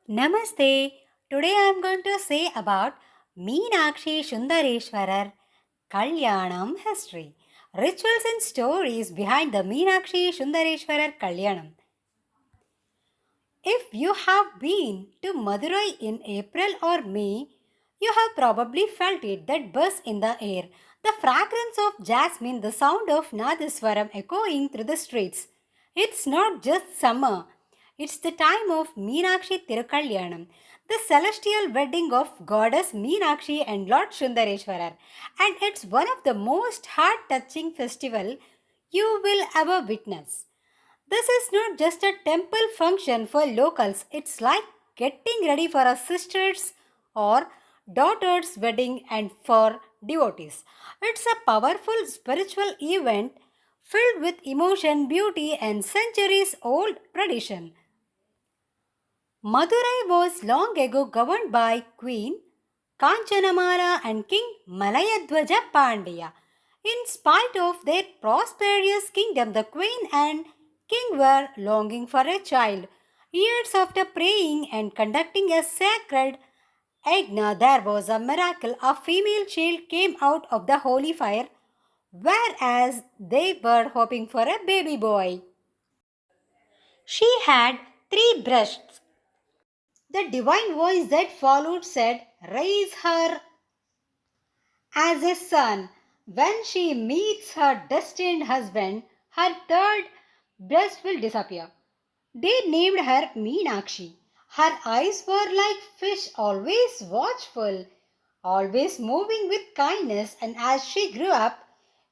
Namaste. Today I am going to say about Meenakshi Sundareswarar Kalyanam history. Rituals and stories behind the Meenakshi Sundareswarar Kalyanam. If you have been to Madurai in April or May, you have probably felt it, that buzz in the air, the fragrance of jasmine, the sound of Nadaswaram echoing through the streets. It's not just summer, it's the time of Meenakshi Tirukalyanam, the celestial wedding of goddess Meenakshi and Lord Sundareswarar, and it's one of the most heart-touching festival you will ever witness. This is not just a temple function for locals, it's like getting ready for a sister's or daughter's wedding and for devotees. It's a powerful spiritual event filled with emotion, beauty, and centuries old tradition. Madurai was long ago governed by Queen Kanchanamala and King Malayadwaja Pandya. In spite of their prosperous kingdom, the queen and king were longing for a child. Years after praying and conducting a sacred yajna, there was a miracle. A female child came out of the holy fire, whereas they were hoping for a baby boy. She had three breasts. The divine voice that followed said, "Raise her as a son." When she meets her destined husband, her third breast will disappear. They named her Meenakshi. Her eyes were like fish, always watchful, always moving with kindness, and as she grew up,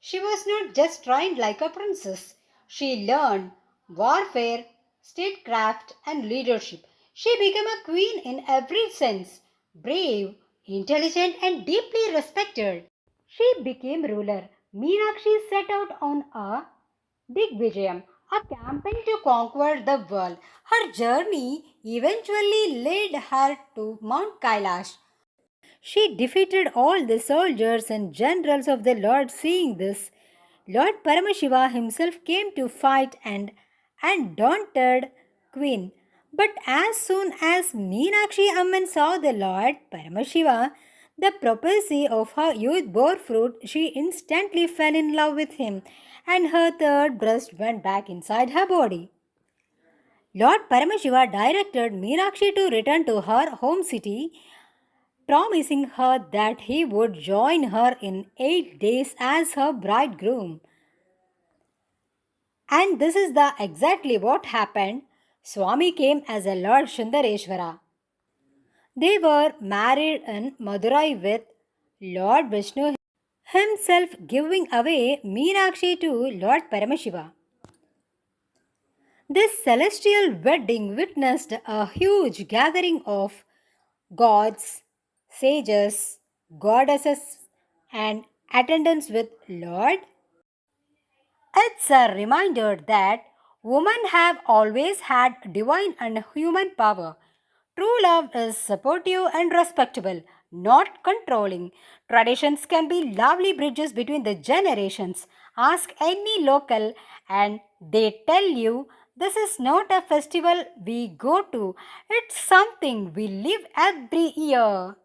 she was not just trained like a princess. She learned warfare, statecraft, and leadership. She became a queen in every sense, brave, intelligent, and deeply respected. She became ruler. Meenakshi set out on a Digvijayam, a campaign to conquer the world. Her journey eventually led her to Mount Kailash. She defeated all the soldiers and generals of the Lord. Seeing this, Lord Paramashiva himself came to fight and undaunted Queen. But as soon as Meenakshi Amman saw the Lord Paramashiva, the prophecy of her youth bore fruit. She instantly fell in love with him, and her third breast went back inside her body. Lord Paramashiva directed Meenakshi to return to her home city, promising her that he would join her in 8 days as her bridegroom. And this is the exactly what happened. Swami came as a Lord Sundareswara. They were married in Madurai with Lord Vishnu himself giving away Meenakshi to Lord Paramashiva. This celestial wedding witnessed a huge gathering of gods, sages, goddesses, and attendants with Lord. It's a reminder that women have always had divine and human power. True love is supportive and respectable, not controlling. Traditions can be lovely bridges between the generations. Ask any local, and they tell you this is not a festival we go to, it's something we live every year.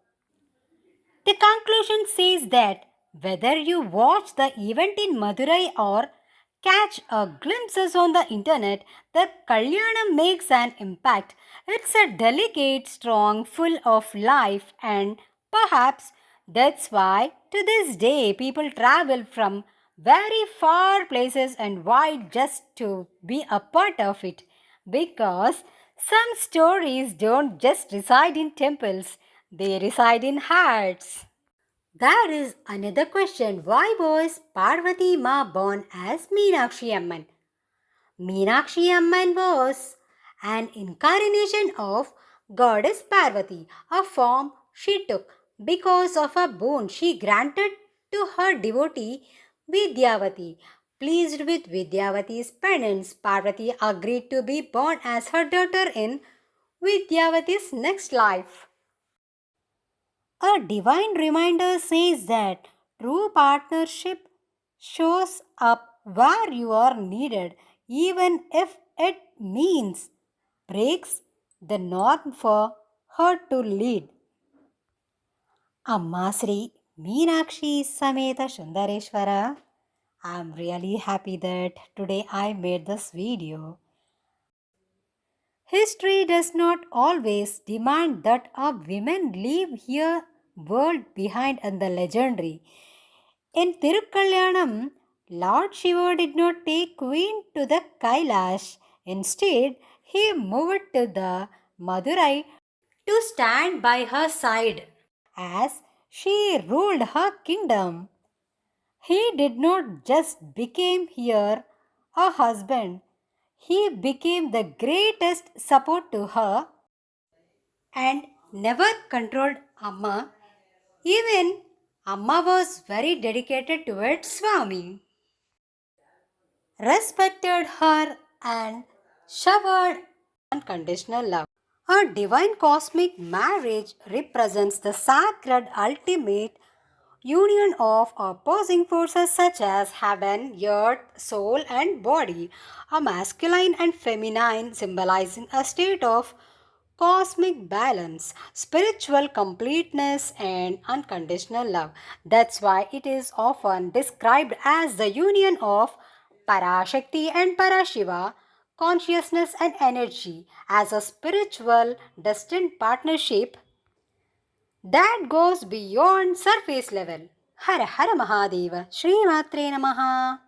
The conclusion says that whether you watch the event in Madurai or catch a glimpses on the internet, the Kalyanam makes an impact. It's a delicate, strong, full of life, and perhaps that's why to this day people travel from very far places and wide just to be a part of it. Because some stories don't just reside in temples, they reside in hearts. There is another question. Why was Parvati Ma born as Meenakshi Amman? Meenakshi Amman was an incarnation of goddess Parvati, a form she took because of a boon she granted to her devotee Vidyavati. Pleased with Vidyavati's penance, Parvati agreed to be born as her daughter in Vidyavati's next life. A divine reminder says that true partnership shows up where you are needed, even if it means breaks, the norm for her to lead. Amma Sree Meenakshi Sameta Sundareswara. I'm really happy that today I made this video. History does not always demand that a woman leave her world behind in the legendary. In Tirukalyanam, Lord Shiva did not take Queen to the Kailash. Instead, he moved to the Madurai to stand by her side as she ruled her kingdom. He did not just become here a husband, he became the greatest support to her and never controlled Amma. Even Amma was very dedicated towards Swami, respected her and showered unconditional love. A divine cosmic marriage represents the sacred ultimate union of opposing forces such as heaven, earth, soul, and body, a masculine and feminine symbolizing a state of cosmic balance, spiritual completeness, and unconditional love. That's why it is often described as the union of Parashakti and Parashiva, consciousness and energy, as a spiritual destined partnership that goes beyond surface level. Hara Hara Mahadeva, Sri Matre Namaha.